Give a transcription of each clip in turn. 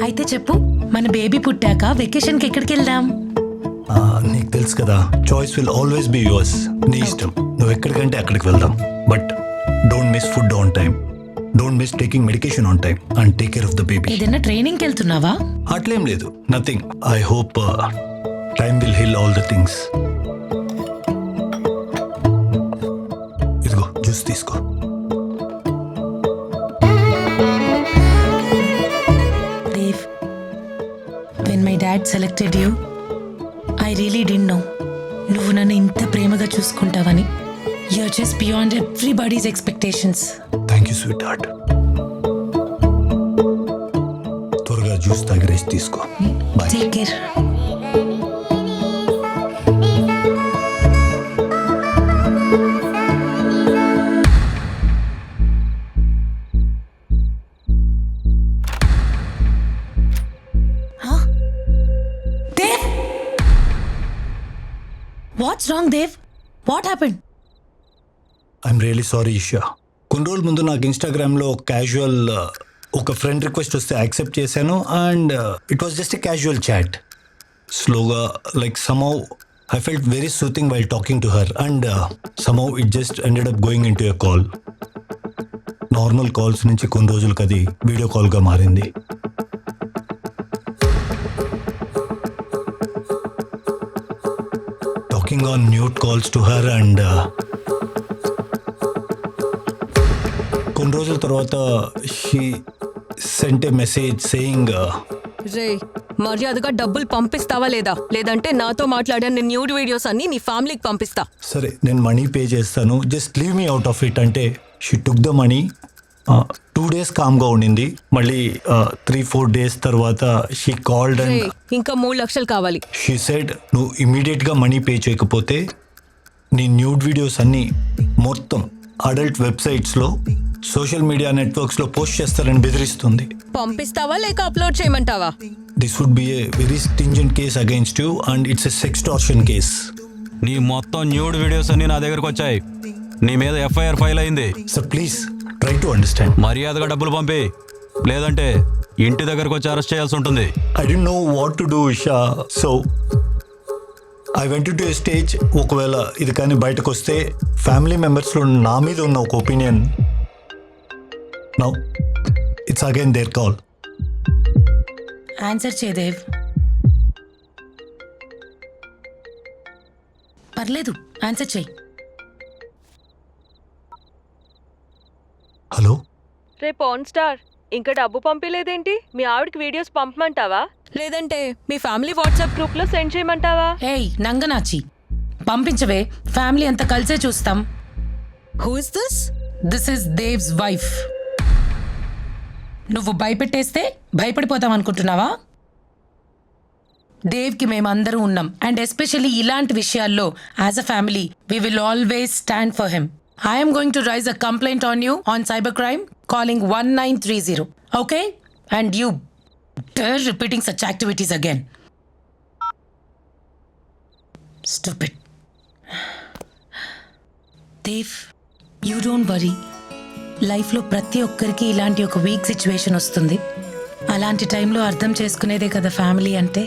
అయితే చెప్పు, మన బేబీ పుట్టాక వెకేషన్కి ఎక్కడికి వెళ్దాం? నీకు తెలుసు కదా, choice will always be yours. నీ ఇష్టం, నువ్వు ఎక్కడికంటే అక్కడికి వెళ్దాం. But don't miss food on time, don't miss taking medication on time and take care of the baby. ఏదైనా ట్రైనింగ్కి వెళ్తున్నావా? అట్లేం లేదు, nothing. I hope time will heal all the things. ఇదిగో జ్యూస్ తీసుకో. Dave, when my dad selected you, I really didn't know నువ్వు నన్ను ఇంత ప్రేమగా చూసుకుంటావని. You're just beyond everybody's expectations. Thank you sweetheart. త్వరగా జ్యూస్ తాగి రెస్ట్ తీసుకో. Bye. Take care. Dave! What's wrong, Dave? What happened? I'm really sorry Isha. కొన్ని రోజుల ముందు నాకు ఇన్స్టాగ్రామ్లో క్యాజువల్ ఒక ఫ్రెండ్ రిక్వెస్ట్ వస్తే యాక్సెప్ట్ చేశాను and it was just a casual chat. స్లోగా like somehow I felt very soothing while talking to her and somehow it just ended up going in to a call. Normal calls నుంచి కొన్ని రోజులకి అది video కాల్గా మారింది. Talking on mute calls to her and కొన్ని రోజుల తర్వాత she sent a message saying, రే మర్యాదగా డబ్బులు పంపిస్తావా లేదా, లేదంటే నాతో మాట్లాడిన నీ న్యూడ్ వీడియోస్ అన్ని నీ ఫ్యామిలీకి పంపిస్తా. సరే నేను మనీ పే చేస్తాను, just leave me out of it అంటే she took the money. 2 days కామ్గా ఉండింది. మళ్ళీ 3-4 days తర్వాత షీ కాల్డ్ రే అండ్ ఇంకా 3 లక్షలు కావాలి. షీ సెడ్ నువ్వు ఇమీడియట్గా మనీ పే చేయకపోతే నీ న్యూడ్ వీడియోస్ అన్నీ మొత్తం అడల్ట్ వెబ్సైట్స్లో సోషల్ మీడియా నెట్వర్క్స్లో పోస్ట్ చేస్తారని బెదిరిస్తుంది. పంపిస్తావా లేక అప్లోడ్ చేయమంటావా? This would be a very stringent case against you and it's a sextortion case. నీ మొత్తం న్యూడ్ వీడియోస్ అన్ని నా దగ్గరకు వచ్చాయి. నీ మీద ఎఫ్ఐఆర్ ఫైల్ అయింది. Sir please try to understand. మర్యాదగా డబ్బులు పంపి, లేదంటే ఇంటి దగ్గరకు వచ్చి అరెస్ట్ చేయాల్సి ఉంటుంది. I don't know what to do Isha, so I went to A stage. ఒకవేళ ఇది కానీ బయటకు వస్తే ఫ్యామిలీ మెంబర్స్లో నా మీద ఉన్న ఒక opinion, now it's again there call. Answer చే దేవ్. పర్లేదు, ఆన్సర్ చేయి. హలో, రేపు ఆన్ స్టార్ ఇంకా డబ్బు పంపిలేదేంటి? మీ ఆవిడకి వీడియోస్ పంపమంటావా, లేదంటే మీ ఫ్యామిలీ వాట్సాప్ గ్రూప్లో సెండ్ చేయమంటావా? ఏయ్ నంగనాచి, పంపించవే, ఫ్యామిలీ అంతా కలిసే చూస్తాం. Who is this? This is దేవ్స్ wife. నువ్వు భయపెట్టేస్తే భయపడిపోతాం అనుకుంటున్నావా? దేవ్కి మేమందరూ ఉన్నాం అండ్ ఎస్పెషల్లీ ఇలాంటి విషయాల్లో as a family we will always stand for him. I'm going to raise a complaint on you on cyber crime calling 1930. Okay? And you dare repeating such activities again. Stupid. Dev, you don't worry. లైఫ్లో ప్రతి ఒక్కరికి ఇలాంటి ఒక week situation వస్తుంది. అలాంటి టైంలో అర్థం చేసుకునేదే కదా ఫ్యామిలీ అంటే.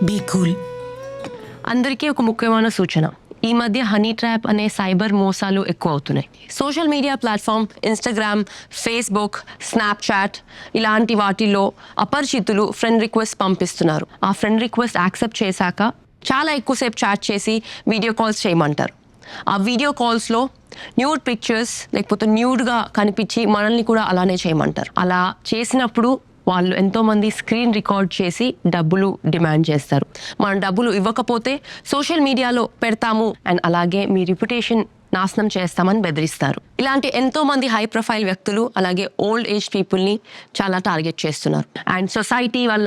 Be cool. అందరికీ ఒక ముఖ్యమైన సూచన, ఈ మధ్య హనీ ట్రాప్ అనే సైబర్ మోసాలు ఎక్కువ అవుతున్నాయి. Social media platform Instagram, Facebook, Snapchat ఇలాంటి వాటిల్లో అపరిచితులు ఫ్రెండ్ రిక్వెస్ట్ పంపిస్తున్నారు. ఆ ఫ్రెండ్ రిక్వెస్ట్ యాక్సెప్ట్ చేశాక చాలా ఎక్కువసేపు చాట్ చేసి వీడియో కాల్స్ చేయమంటారు. ఆ వీడియో కాల్స్లో న్యూడ్ పిక్చర్స్ లేకపోతే న్యూడ్గా కనిపించి మనల్ని కూడా అలానే చేయమంటారు. అలా చేసినప్పుడు వాళ్ళు ఎంతోమంది స్క్రీన్ రికార్డ్ చేసి డబ్బులు డిమాండ్ చేస్తారు. మనం డబ్బులు ఇవ్వకపోతే సోషల్ మీడియాలో పెడతాము అండ్ అలాగే మీ రిప్యుటేషన్ నాశనం చేస్తామని బెదిరిస్తారు. ఇలాంటి ఎంతోమంది హై ప్రొఫైల్ వ్యక్తులు అలాగే ఓల్డ్ ఏజ్ పీపుల్ని చాలా టార్గెట్ చేస్తున్నారు. అండ్ సొసైటీ వల్ల